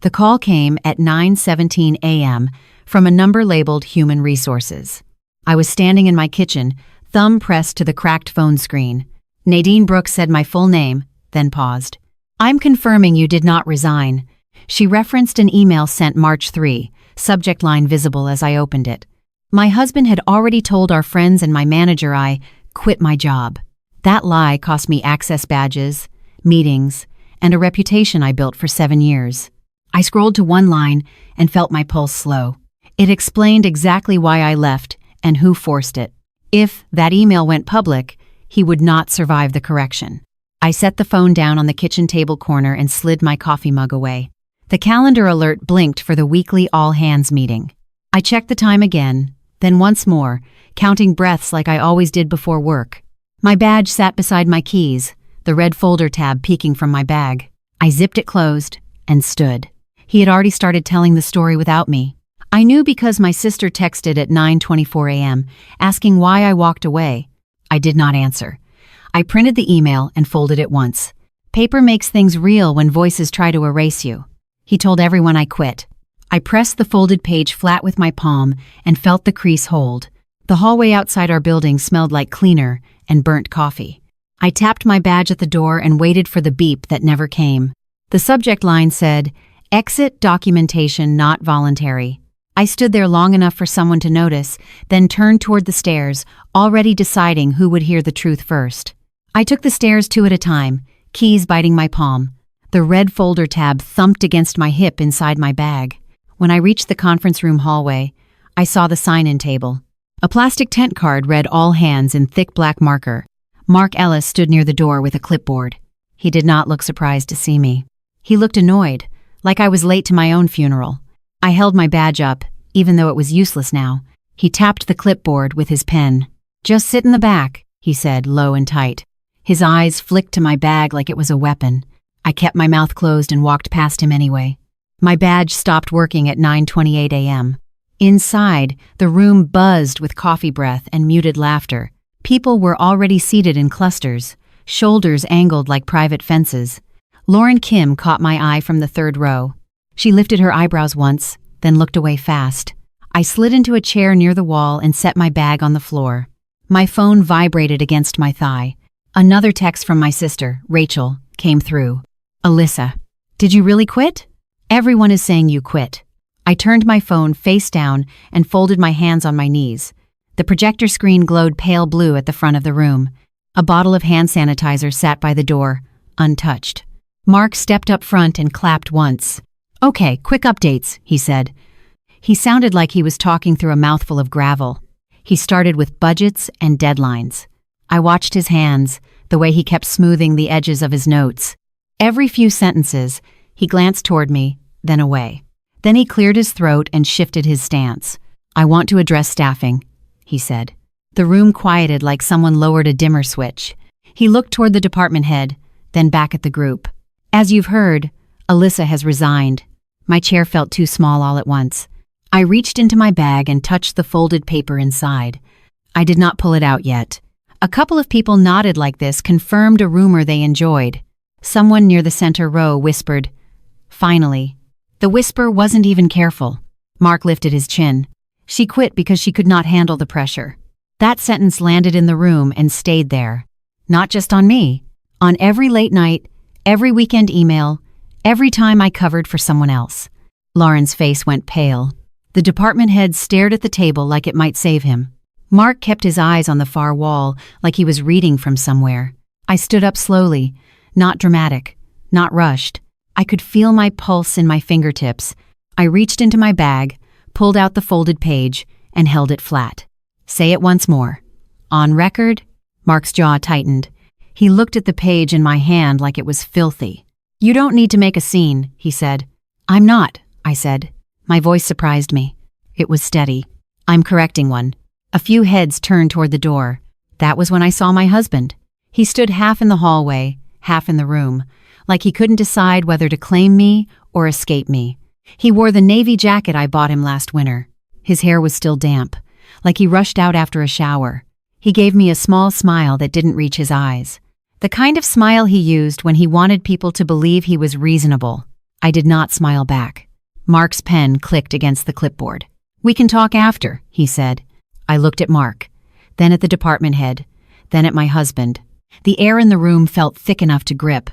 The call came at 9:17 a.m. from a number labeled Human Resources. I was standing in my kitchen, thumb pressed to the cracked phone screen. Nadine Brooks said my full name, then paused. "I'm confirming you did not resign." She referenced an email sent March 3, subject line visible as I opened it. My husband had already told our friends and my manager I quit my job. That lie cost me access badges, meetings, and a reputation I built for 7 years. I scrolled to one line and felt my pulse slow. It explained exactly why I left and who forced it. If that email went public, he would not survive the correction. I set the phone down on the kitchen table corner and slid my coffee mug away. The calendar alert blinked for the weekly all-hands meeting. I checked the time again, then once more, counting breaths like I always did before work. My badge sat beside my keys, the red folder tab peeking from my bag. I zipped it closed and stood. He had already started telling the story without me. I knew because my sister texted at 9:24 a.m., asking why I walked away. I did not answer. I printed the email and folded it once. Paper makes things real when voices try to erase you. He told everyone I quit. I pressed the folded page flat with my palm and felt the crease hold. The hallway outside our building smelled like cleaner and burnt coffee. I tapped my badge at the door and waited for the beep that never came. The subject line said, "Exit documentation not voluntary." I stood there long enough for someone to notice, then turned toward the stairs, already deciding who would hear the truth first. I took the stairs 2 at a time, keys biting my palm. The red folder tab thumped against my hip inside my bag. When I reached the conference room hallway, I saw the sign-in table. A plastic tent card read "All Hands" in thick black marker. Mark Ellis stood near the door with a clipboard. He did not look surprised to see me. He looked annoyed, like I was late to my own funeral. I held my badge up, even though it was useless now. He tapped the clipboard with his pen. "Just sit in the back," he said, low and tight. His eyes flicked to my bag like it was a weapon. I kept my mouth closed and walked past him anyway. My badge stopped working at 9:28 a.m. Inside, the room buzzed with coffee breath and muted laughter. People were already seated in clusters, shoulders angled like private fences. Lauren Kim caught my eye from the 3rd row. She lifted her eyebrows once, then looked away fast. I slid into a chair near the wall and set my bag on the floor. My phone vibrated against my thigh. Another text from my sister, Rachel, came through. "Alyssa, did you really quit? Everyone is saying you quit." I turned my phone face down and folded my hands on my knees. The projector screen glowed pale blue at the front of the room. A bottle of hand sanitizer sat by the door, untouched. Mark stepped up front and clapped once. "Okay, quick updates," he said. He sounded like he was talking through a mouthful of gravel. He started with budgets and deadlines. I watched his hands, the way he kept smoothing the edges of his notes. Every few sentences, he glanced toward me, then away. Then he cleared his throat and shifted his stance. "I want to address staffing," he said. The room quieted like someone lowered a dimmer switch. He looked toward the department head, then back at the group. "As you've heard, Alyssa has resigned." My chair felt too small all at once. I reached into my bag and touched the folded paper inside. I did not pull it out yet. A couple of people nodded like this confirmed a rumor they enjoyed. Someone near the center row whispered, "Finally." The whisper wasn't even careful. Mark lifted his chin. "She quit because she could not handle the pressure." That sentence landed in the room and stayed there. Not just on me. On every late night, every weekend email, every time I covered for someone else. Lauren's face went pale. The department head stared at the table like it might save him. Mark kept his eyes on the far wall like he was reading from somewhere. I stood up slowly, not dramatic, not rushed. I could feel my pulse in my fingertips. I reached into my bag, pulled out the folded page, and held it flat. "Say it once more." "On record?" Mark's jaw tightened. He looked at the page in my hand like it was filthy. "You don't need to make a scene," he said. "I'm not," I said. My voice surprised me. It was steady. "I'm correcting one." A few heads turned toward the door. That was when I saw my husband. He stood half in the hallway, half in the room, like he couldn't decide whether to claim me or escape me. He wore the navy jacket I bought him last winter. His hair was still damp, like he rushed out after a shower. He gave me a small smile that didn't reach his eyes. The kind of smile he used when he wanted people to believe he was reasonable. I did not smile back. Mark's pen clicked against the clipboard. "We can talk after," he said. I looked at Mark, then at the department head, then at my husband. The air in the room felt thick enough to grip.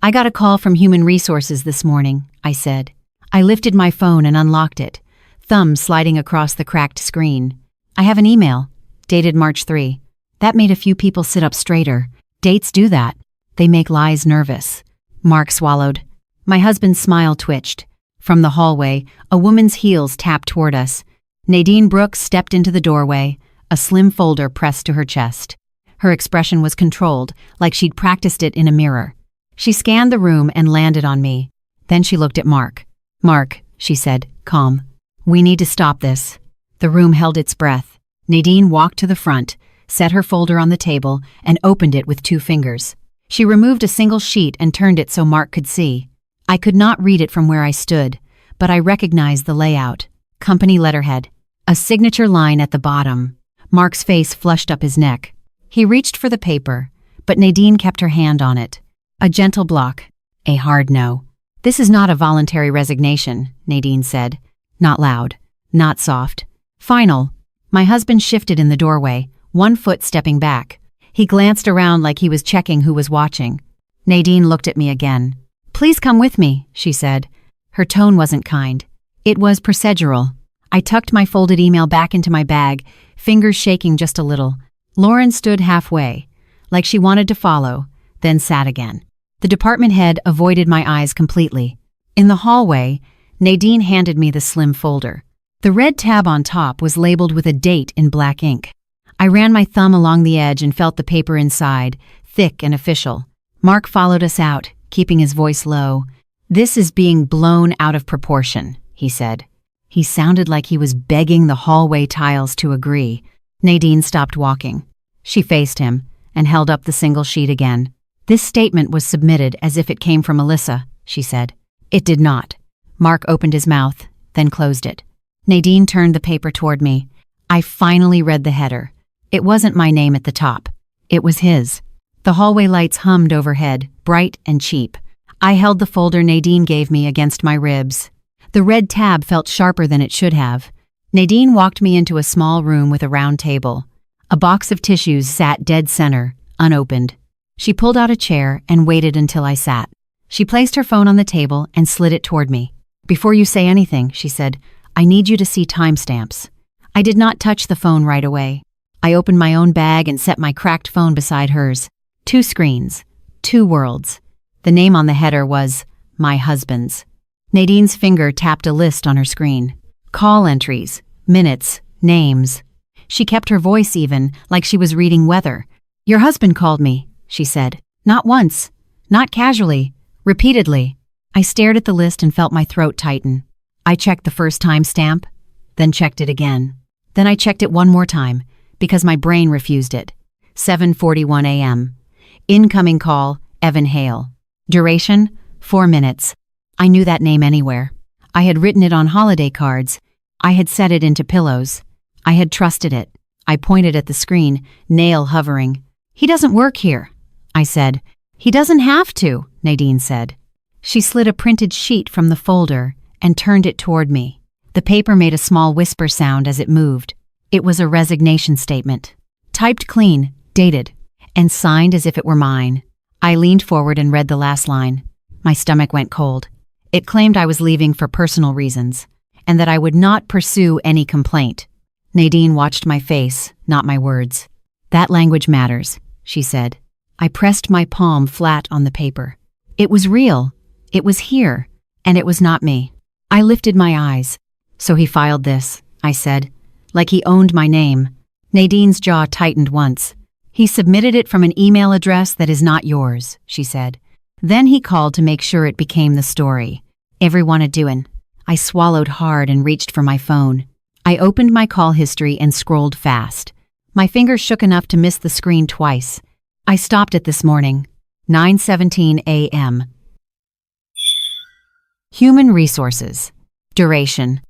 "I got a call from Human Resources this morning," I said. I lifted my phone and unlocked it, thumb sliding across the cracked screen. "I have an email, dated March 3. That made a few people sit up straighter. Dates do that. They make lies nervous." Mark swallowed. My husband's smile twitched. From the hallway, a woman's heels tapped toward us. Nadine Brooks stepped into the doorway, a slim folder pressed to her chest. Her expression was controlled, like she'd practiced it in a mirror. She scanned the room and landed on me. Then she looked at Mark. "Mark," she said, calm. "We need to stop this." The room held its breath. Nadine walked to the front, set her folder on the table, and opened it with 2 fingers. She removed a single sheet and turned it so Mark could see. I could not read it from where I stood, but I recognized the layout. Company letterhead. A signature line at the bottom. Mark's face flushed up his neck. He reached for the paper, but Nadine kept her hand on it. A gentle block. A hard no. "This is not a voluntary resignation," Nadine said. Not loud. Not soft. Final. My husband shifted in the doorway, 1 foot stepping back. He glanced around like he was checking who was watching. Nadine looked at me again. "Please come with me," she said. Her tone wasn't kind. It was procedural. I tucked my folded email back into my bag, fingers shaking just a little. Lauren stood halfway, like she wanted to follow, then sat again. The department head avoided my eyes completely. In the hallway, Nadine handed me the slim folder. The red tab on top was labeled with a date in black ink. I ran my thumb along the edge and felt the paper inside, thick and official. Mark followed us out, keeping his voice low. "This is being blown out of proportion," he said. He sounded like he was begging the hallway tiles to agree. Nadine stopped walking. She faced him and held up the single sheet again. "This statement was submitted as if it came from Alyssa," she said. It did not. Mark opened his mouth, then closed it. Nadine turned the paper toward me. I finally read the header. It wasn't my name at the top. It was his. The hallway lights hummed overhead, bright and cheap. I held the folder Nadine gave me against my ribs. The red tab felt sharper than it should have. Nadine walked me into a small room with a round table. A box of tissues sat dead center, unopened. She pulled out a chair and waited until I sat. She placed her phone on the table and slid it toward me. "Before you say anything," she said, "I need you to see timestamps." I did not touch the phone right away. I opened my own bag and set my cracked phone beside hers. 2 screens, 2 worlds. The name on the header was my husband's. Nadine's finger tapped a list on her screen. Call entries, minutes, names. She kept her voice even, like she was reading weather. "Your husband called me," she said. Not once, not casually, repeatedly. I stared at the list and felt my throat tighten. I checked the first timestamp, then checked it again. Then I checked it one more time, because my brain refused it. 7:41 a.m. Incoming call, Evan Hale. Duration, 4 minutes. I knew that name anywhere. I had written it on holiday cards. I had set it into pillows. I had trusted it. I pointed at the screen, nail hovering. "He doesn't work here," I said. "He doesn't have to," Nadine said. She slid a printed sheet from the folder and turned it toward me. The paper made a small whisper sound as it moved. It was a resignation statement. Typed clean, dated, and signed as if it were mine. I leaned forward and read the last line. My stomach went cold. It claimed I was leaving for personal reasons, and that I would not pursue any complaint. Nadine watched my face, not my words. "That language matters," she said. I pressed my palm flat on the paper. It was real. It was here, and it was not me. I lifted my eyes. "So he filed this," I said, like he owned my name. Nadine's jaw tightened once. "He submitted it from an email address that is not yours," she said. Then he called to make sure it became the story. "Everyone a doin'." I swallowed hard and reached for my phone. I opened my call history and scrolled fast. My fingers shook enough to miss the screen twice. I stopped it this morning. 9:17 a.m. Human Resources. Duration.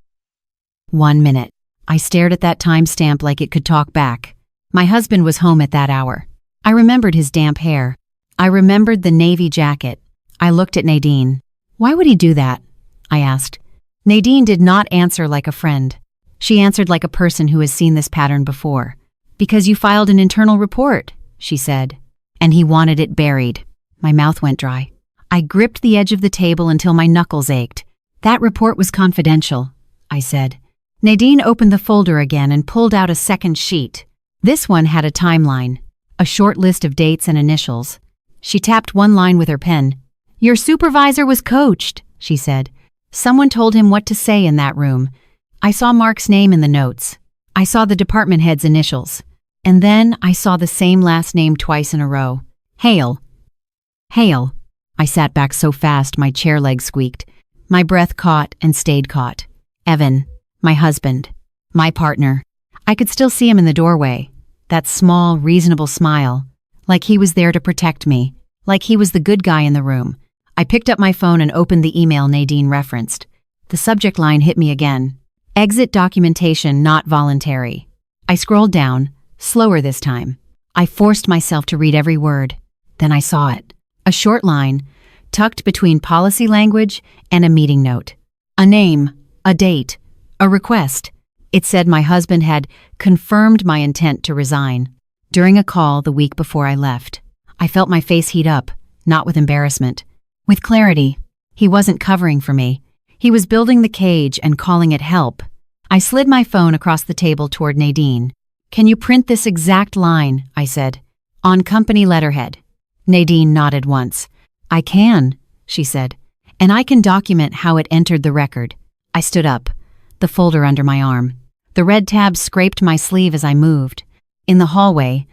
1 minute. I stared at that timestamp like it could talk back. My husband was home at that hour. I remembered his damp hair. I remembered the navy jacket. I looked at Nadine. Why would he do that? I asked. Nadine did not answer like a friend. She answered like a person who has seen this pattern before. Because you filed an internal report, she said. And he wanted it buried. My mouth went dry. I gripped the edge of the table until my knuckles ached. That report was confidential, I said. Nadine opened the folder again and pulled out a second sheet. This one had a timeline, a short list of dates and initials. She tapped one line with her pen. Your supervisor was coached, she said. Someone told him what to say in that room. I saw Mark's name in the notes. I saw the department head's initials. And then I saw the same last name twice in a row. Hale. Hale. I sat back so fast my chair legs squeaked. My breath caught and stayed caught. Evan. My husband. My partner. I could still see him in the doorway. That small, reasonable smile. Like he was there to protect me. Like he was the good guy in the room. I picked up my phone and opened the email Nadine referenced. The subject line hit me again. Exit documentation not voluntary. I scrolled down, slower this time. I forced myself to read every word. Then I saw it. A short line, tucked between policy language and a meeting note. A name, a date, a request. It said my husband had confirmed my intent to resign. During a call the week before I left, I felt my face heat up, not with embarrassment. With clarity. He wasn't covering for me. He was building the cage and calling it help. I slid my phone across the table toward Nadine. Can you print this exact line? I said. On company letterhead. Nadine nodded once. I can, she said. And I can document how it entered the record. I stood up, the folder under my arm. The red tab scraped my sleeve as I moved. In the hallway,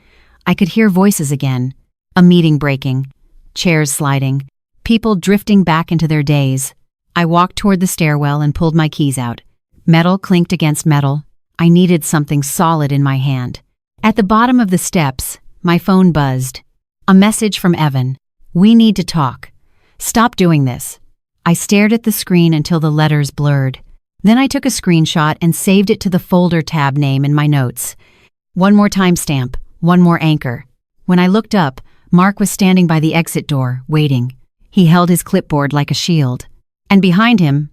I could hear voices again. A meeting breaking. Chairs sliding. People drifting back into their days. I walked toward the stairwell and pulled my keys out. Metal clinked against metal. I needed something solid in my hand. At the bottom of the steps, my phone buzzed. A message from Evan. We need to talk. Stop doing this. I stared at the screen until the letters blurred. Then I took a screenshot and saved it to the folder tab name in my notes. One more timestamp, one more anchor. When I looked up, Mark was standing by the exit door, waiting. He held his clipboard like a shield. And behind him,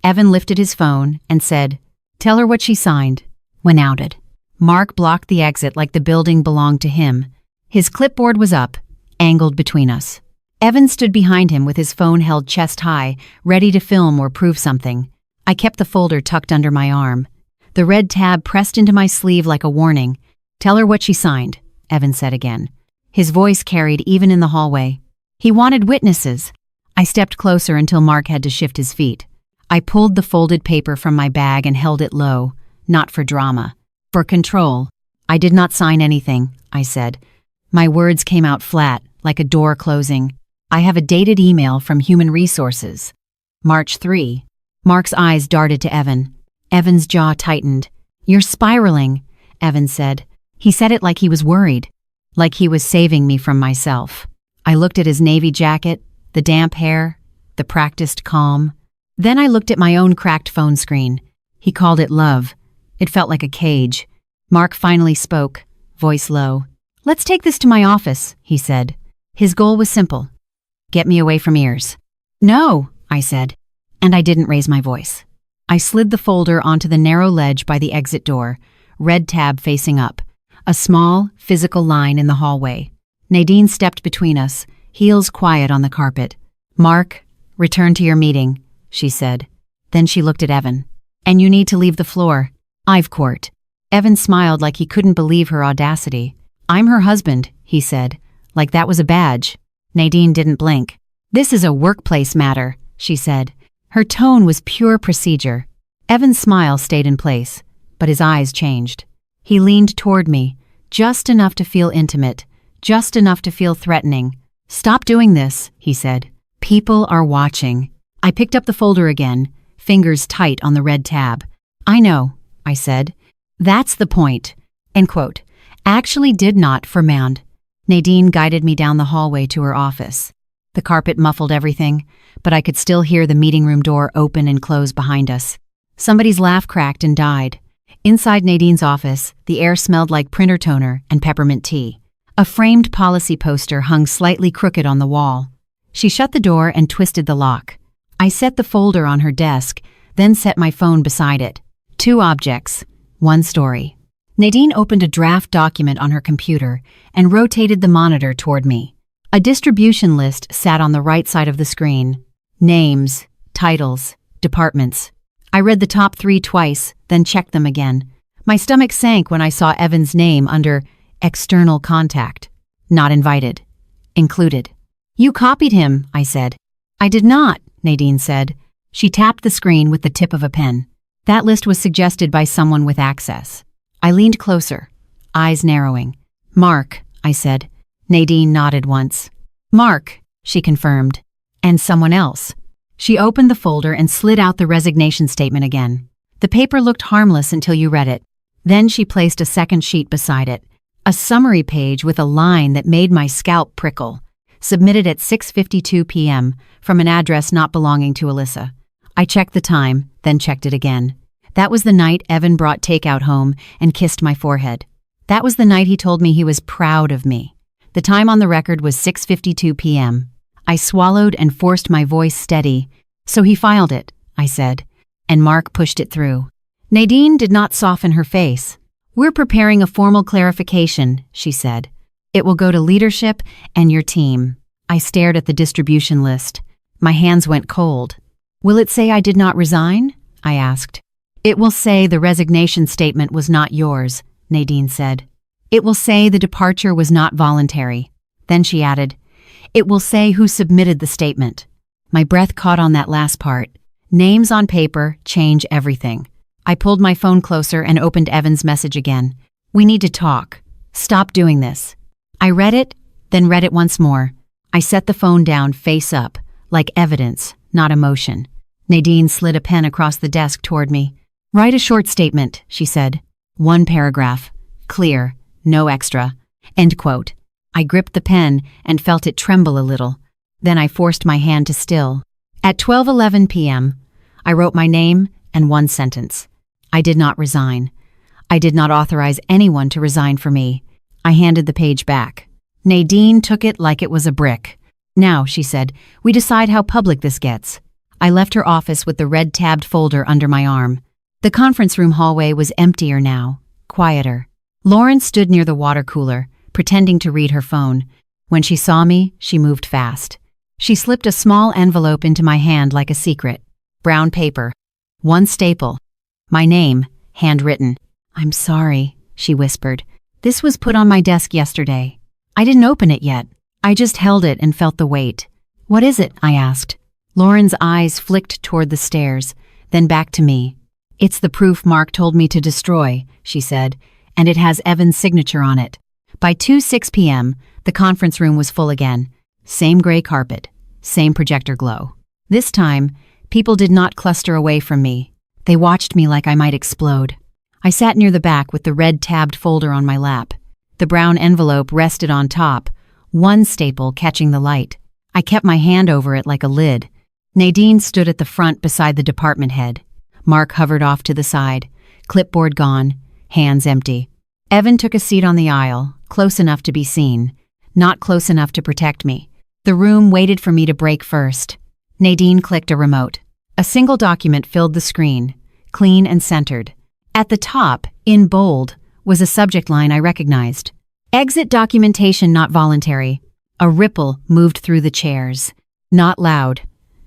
Evan lifted his phone and said, Tell her what she signed. When outed. Mark blocked the exit like the building belonged to him. His clipboard was up, angled between us. Evan stood behind him with his phone held chest high, ready to film or prove something. I kept the folder tucked under my arm. The red tab pressed into my sleeve like a warning. Tell her what she signed, Evan said again. His voice carried even in the hallway. He wanted witnesses. I stepped closer until Mark had to shift his feet. I pulled the folded paper from my bag and held it low, not for drama, for control. I did not sign anything, I said. My words came out flat, like a door closing. I have a dated email from Human Resources. March 3. Mark's eyes darted to Evan. Evan's jaw tightened. You're spiraling, Evan said. He said it like he was worried, like he was saving me from myself. I looked at his navy jacket, the damp hair, the practiced calm. Then I looked at my own cracked phone screen. He called it love. It felt like a cage. Mark finally spoke, voice low. Let's take this to my office, he said. His goal was simple. Get me away from ears. No, I said, and I didn't raise my voice. I slid the folder onto the narrow ledge by the exit door, red tab facing up, a small, physical line in the hallway. Nadine stepped between us, heels quiet on the carpet. Mark, return to your meeting, she said. Then she looked at Evan. And you need to leave the floor. I've court. Evan smiled like he couldn't believe her audacity. I'm her husband, he said, like that was a badge. Nadine didn't blink. This is a workplace matter, she said. Her tone was pure procedure. Evan's smile stayed in place, but his eyes changed. He leaned toward me, just enough to feel intimate, just enough to feel threatening. Stop doing this, he said. People are watching. I picked up the folder again, fingers tight on the red tab. I know, I said. That's the point. End quote. Actually did not formound. Nadine guided me down the hallway to her office. The carpet muffled everything, but I could still hear the meeting room door open and close behind us. Somebody's laugh cracked and died. Inside Nadine's office, the air smelled like printer toner and peppermint tea. A framed policy poster hung slightly crooked on the wall. She shut the door and twisted the lock. I set the folder on her desk, then set my phone beside it. 2 objects, 1 story. Nadine opened a draft document on her computer and rotated the monitor toward me. A distribution list sat on the right side of the screen. Names, titles, departments. I read the top 3 twice, then checked them again. My stomach sank when I saw Evan's name under External Contact. Not invited. Included. You copied him, I said. I did not, Nadine said. She tapped the screen with the tip of a pen. That list was suggested by someone with access. I leaned closer, eyes narrowing. Mark, I said. Nadine nodded once. Mark, she confirmed. And someone else. She opened the folder and slid out the resignation statement again. The paper looked harmless until you read it. Then she placed a second sheet beside it. A summary page with a line that made my scalp prickle. Submitted at 6:52 p.m. from an address not belonging to Alyssa. I checked the time, then checked it again. That was the night Evan brought takeout home and kissed my forehead. That was the night he told me he was proud of me. The time on the record was 6:52 p.m. I swallowed and forced my voice steady. So he filed it, I said, and Mark pushed it through. Nadine did not soften her face. We're preparing a formal clarification, she said. It will go to leadership and your team. I stared at the distribution list. My hands went cold. Will it say I did not resign? I asked. It will say the resignation statement was not yours, Nadine said. It will say the departure was not voluntary. Then she added, it will say who submitted the statement. My breath caught on that last part. Names on paper change everything. I pulled my phone closer and opened Evan's message again. We need to talk. Stop doing this. I read it, then read it once more. I set the phone down face up, like evidence, not emotion. Nadine slid a pen across the desk toward me. Write a short statement, she said. 1 paragraph. Clear. No extra. End quote. I gripped the pen and felt it tremble a little. Then I forced my hand to still. At 12:11 p.m., I wrote my name and 1 sentence. I did not resign. I did not authorize anyone to resign for me. I handed the page back. Nadine took it like it was a brick. Now, she said, we decide how public this gets. I left her office with the red-tabbed folder under my arm. The conference room hallway was emptier now, quieter. Lauren stood near the water cooler, pretending to read her phone. When she saw me, she moved fast. She slipped a small envelope into my hand like a secret. Brown paper. 1 staple. My name, handwritten. I'm sorry, she whispered. This was put on my desk yesterday. I didn't open it yet. I just held it and felt the weight. What is it? I asked. Lauren's eyes flicked toward the stairs, then back to me. It's the proof Mark told me to destroy, she said, and it has Evan's signature on it. By 2:06 p.m., the conference room was full again. Same gray carpet, same projector glow. This time, people did not cluster away from me. They watched me like I might explode. I sat near the back with the red-tabbed folder on my lap. The brown envelope rested on top, 1 staple catching the light. I kept my hand over it like a lid. Nadine stood at the front beside the department head. Mark hovered off to the side, clipboard gone, hands empty. Evan took a seat on the aisle, close enough to be seen, not close enough to protect me. The room waited for me to break first. Nadine clicked a remote. A single document filled the screen, clean and centered. At the top, in bold, was a subject line I recognized. Exit documentation not voluntary. A ripple moved through the chairs. Not loud.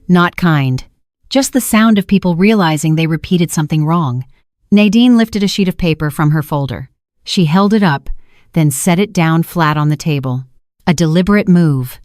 Not kind. Just the sound of people realizing they repeated something wrong. Nadine lifted a sheet of paper from her folder. She held it up, then set it down flat on the table. A deliberate move.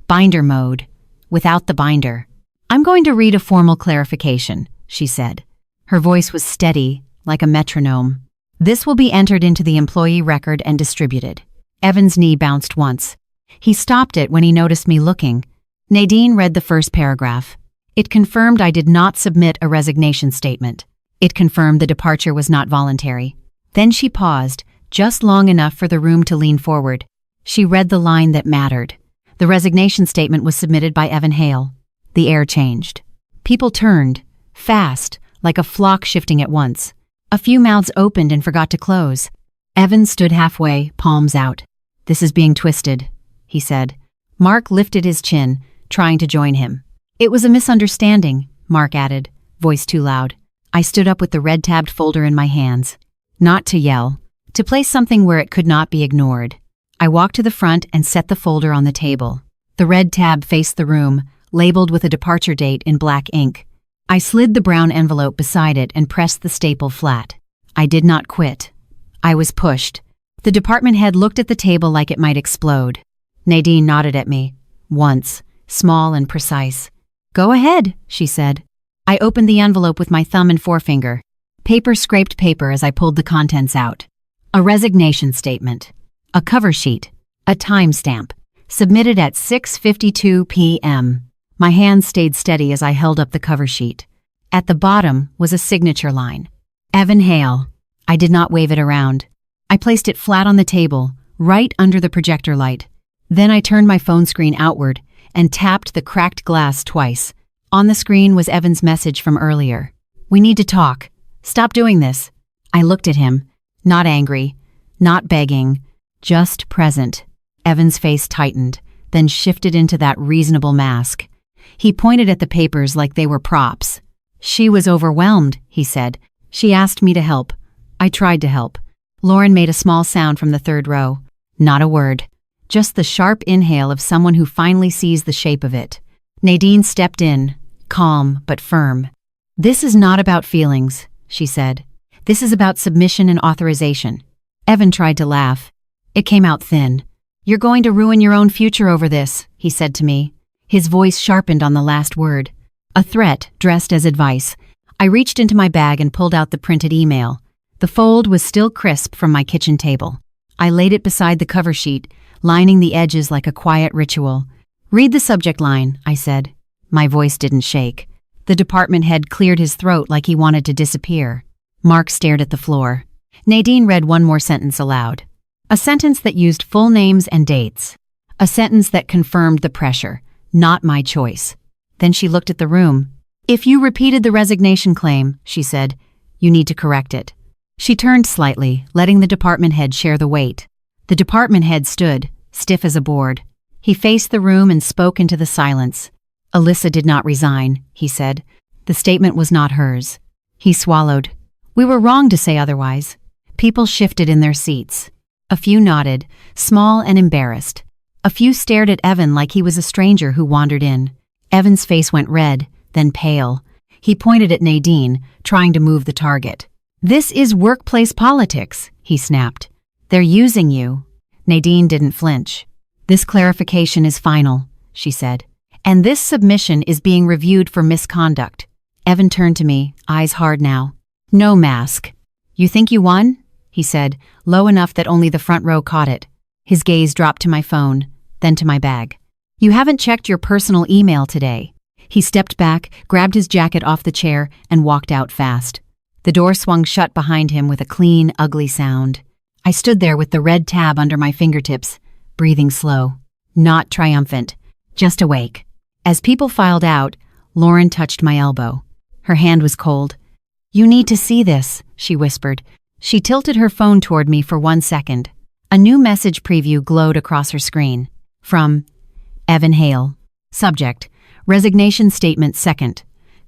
Binder mode. Without the binder. I'm going to read a formal clarification, she said. Her voice was steady, like a metronome. This will be entered into the employee record and distributed. Evan's knee bounced once. He stopped it when he noticed me looking. Nadine read the first paragraph. It confirmed I did not submit a resignation statement. It confirmed the departure was not voluntary. Then she paused, just long enough for the room to lean forward. She read the line that mattered. The resignation statement was submitted by Evan Hale. The air changed. People turned, fast, like a flock shifting at once. A few mouths opened and forgot to close. Evan stood halfway, palms out. This is being twisted, he said. Mark lifted his chin, trying to join him. It was a misunderstanding, Mark added, voice too loud. I stood up with the red-tabbed folder in my hands. Not to yell, to place something where it could not be ignored. I walked to the front and set the folder on the table. The red tab faced the room, labeled with a departure date in black ink. I slid the brown envelope beside it and pressed the staple flat. I did not quit. I was pushed. The department head looked at the table like it might explode. Nadine nodded at me. Once, small and precise. Go ahead, she said. I opened the envelope with my thumb and forefinger. Paper scraped paper as I pulled the contents out. A resignation statement. A cover sheet. A timestamp. Submitted at 6:52 p.m. My hand stayed steady as I held up the cover sheet. At the bottom was a signature line. Evan Hale. I did not wave it around. I placed it flat on the table, right under the projector light. Then I turned my phone screen outward and tapped the cracked glass twice. On the screen was Evan's message from earlier. We need to talk. Stop doing this. I looked at him, not angry, not begging, just present. Evan's face tightened, then shifted into that reasonable mask. He pointed at the papers like they were props. She was overwhelmed, he said. She asked me to help. I tried to help. Lauren made a small sound from the third row. Not a word. Just the sharp inhale of someone who finally sees the shape of it. Nadine stepped in, calm but firm. This is not about feelings, she said. This is about submission and authorization. Evan tried to laugh. It came out thin. You're going to ruin your own future over this, he said to me. His voice sharpened on the last word. A threat dressed as advice. I reached into my bag and pulled out the printed email. The fold was still crisp from my kitchen table. I laid it beside the cover sheet, lining the edges like a quiet ritual. Read the subject line, I said. My voice didn't shake. The department head cleared his throat like he wanted to disappear. Mark stared at the floor. Nadine read one more sentence aloud. A sentence that used full names and dates. A sentence that confirmed the pressure, not my choice. Then she looked at the room. If you repeated the resignation claim, she said, you need to correct it. She turned slightly, letting the department head share the weight. The department head stood, stiff as a board. He faced the room and spoke into the silence. Alyssa did not resign, he said. The statement was not hers. He swallowed. We were wrong to say otherwise. People shifted in their seats. A few nodded, small and embarrassed. A few stared at Evan like he was a stranger who wandered in. Evan's face went red, then pale. He pointed at Nadine, trying to move the target. This is workplace politics, he snapped. They're using you. Nadine didn't flinch. This clarification is final, she said. And this submission is being reviewed for misconduct. Evan turned to me, eyes hard now. No mask. You think you won? He said, low enough that only the front row caught it. His gaze dropped to my phone, then to my bag. You haven't checked your personal email today. He stepped back, grabbed his jacket off the chair, and walked out fast. The door swung shut behind him with a clean, ugly sound. I stood there with the red tab under my fingertips, breathing slow. Not triumphant, just awake. As people filed out, Lauren touched my elbow. Her hand was cold. You need to see this, she whispered. She tilted her phone toward me for 1 second. A new message preview glowed across her screen. From Evan Hale. Subject, resignation statement second.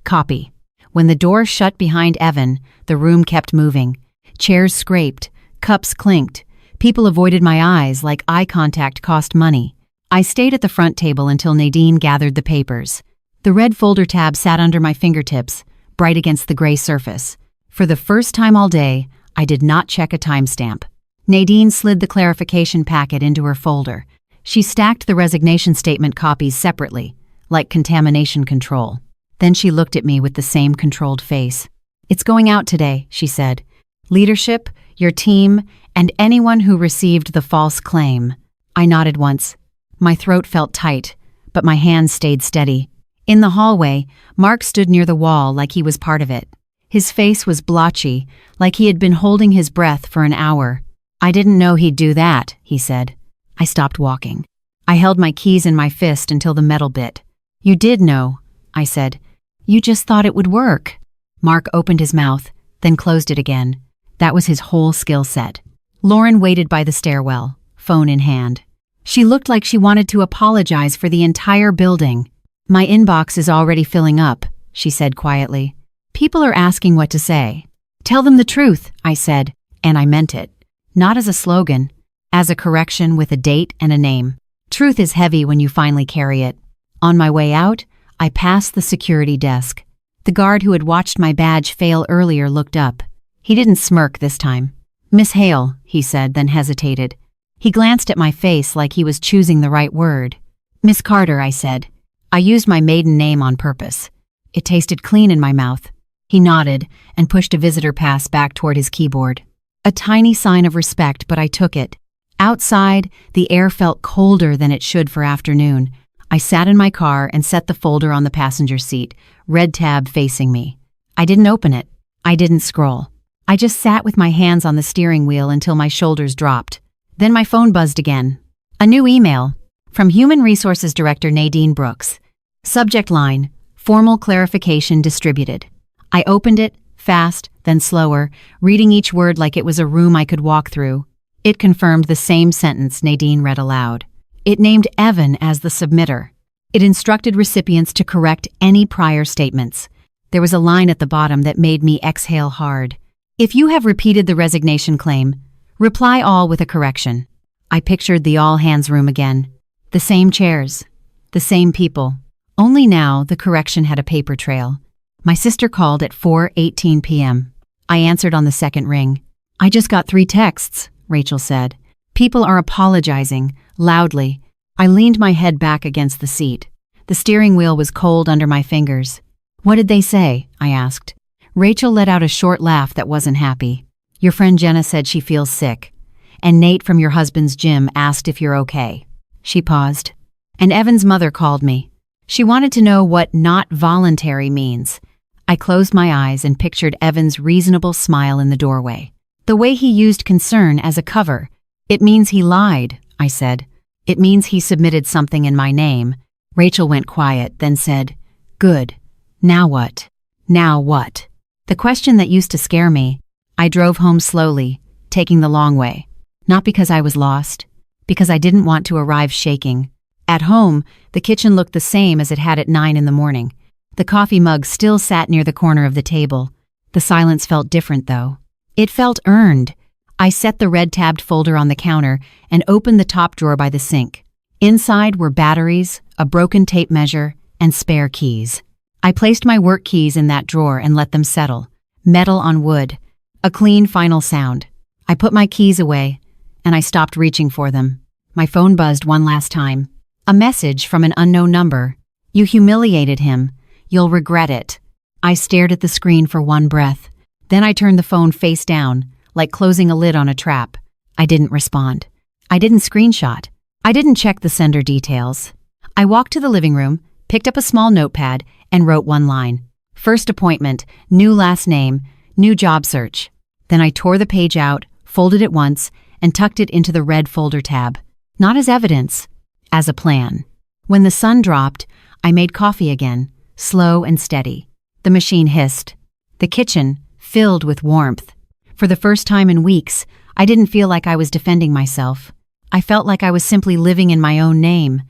Copy. When the door shut behind Evan, the room kept moving. Chairs scraped, cups clinked. People avoided my eyes like eye contact cost money. I stayed at the front table until Nadine gathered the papers. The red folder tab sat under my fingertips, bright against the gray surface. For the first time all day, I did not check a timestamp. Nadine slid the clarification packet into her folder. She stacked the resignation statement copies separately, like contamination control. Then she looked at me with the same controlled face. It's going out today, she said. Leadership, your team, and anyone who received the false claim. I nodded once. My throat felt tight, but my hands stayed steady. In the hallway, Mark stood near the wall like he was part of it. His face was blotchy, like he had been holding his breath for an hour. I didn't know he'd do that, he said. I stopped walking. I held my keys in my fist until the metal bit. You did know, I said. You just thought it would work. Mark opened his mouth, then closed it again. That was his whole skill set. Lauren waited by the stairwell, phone in hand. She looked like she wanted to apologize for the entire building. My inbox is already filling up, she said quietly. People are asking what to say. Tell them the truth, I said, and I meant it. Not as a slogan, as a correction with a date and a name. Truth is heavy when you finally carry it. On my way out, I passed the security desk. The guard who had watched my badge fail earlier looked up. He didn't smirk this time. Miss Hale, he said, then hesitated. He glanced at my face like he was choosing the right word. Miss Carter, I said. I used my maiden name on purpose. It tasted clean in my mouth. He nodded and pushed a visitor pass back toward his keyboard. A tiny sign of respect, but I took it. Outside, the air felt colder than it should for afternoon. I sat in my car and set the folder on the passenger seat, red tab facing me. I didn't open it. I didn't scroll. I just sat with my hands on the steering wheel until my shoulders dropped. Then my phone buzzed again. A new email from Human Resources Director Nadine Brooks. Subject line, formal clarification distributed. I opened it, fast, then slower, reading each word like it was a room I could walk through. It confirmed the same sentence Nadine read aloud. It named Evan as the submitter. It instructed recipients to correct any prior statements. There was a line at the bottom that made me exhale hard. If you have repeated the resignation claim, reply all with a correction. I pictured the all-hands room again. The same chairs, the same people. Only now the correction had a paper trail. My sister called at 4:18 p.m. I answered on the second ring. I just got 3 texts, Rachel said. People are apologizing, loudly. I leaned my head back against the seat. The steering wheel was cold under my fingers. What did they say? I asked. Rachel let out a short laugh that wasn't happy. Your friend Jenna said she feels sick. And Nate from your husband's gym asked if you're okay. She paused. And Evan's mother called me. She wanted to know what not voluntary means. I closed my eyes and pictured Evan's reasonable smile in the doorway. The way he used concern as a cover. It means he lied, I said. It means he submitted something in my name. Rachel went quiet, then said, Good. Now what? Now what? The question that used to scare me. I drove home slowly, taking the long way. Not because I was lost, because I didn't want to arrive shaking. At home, the kitchen looked the same as it had at 9 in the morning. The coffee mug still sat near the corner of the table. The silence felt different, though. It felt earned. I set the red-tabbed folder on the counter and opened the top drawer by the sink. Inside were batteries, a broken tape measure, and spare keys. I placed my work keys in that drawer and let them settle. Metal on wood. A clean final sound. I put my keys away, and I stopped reaching for them. My phone buzzed one last time. A message from an unknown number. You humiliated him. You'll regret it. I stared at the screen for one breath. Then I turned the phone face down, like closing a lid on a trap. I didn't respond. I didn't screenshot. I didn't check the sender details. I walked to the living room, picked up a small notepad, and wrote one line. First appointment, new last name, new job search. Then I tore the page out, folded it once, and tucked it into the red folder tab. Not as evidence, as a plan. When the sun dropped, I made coffee again, slow and steady. The machine hissed. The kitchen filled with warmth. For the first time in weeks, I didn't feel like I was defending myself. I felt like I was simply living in my own name.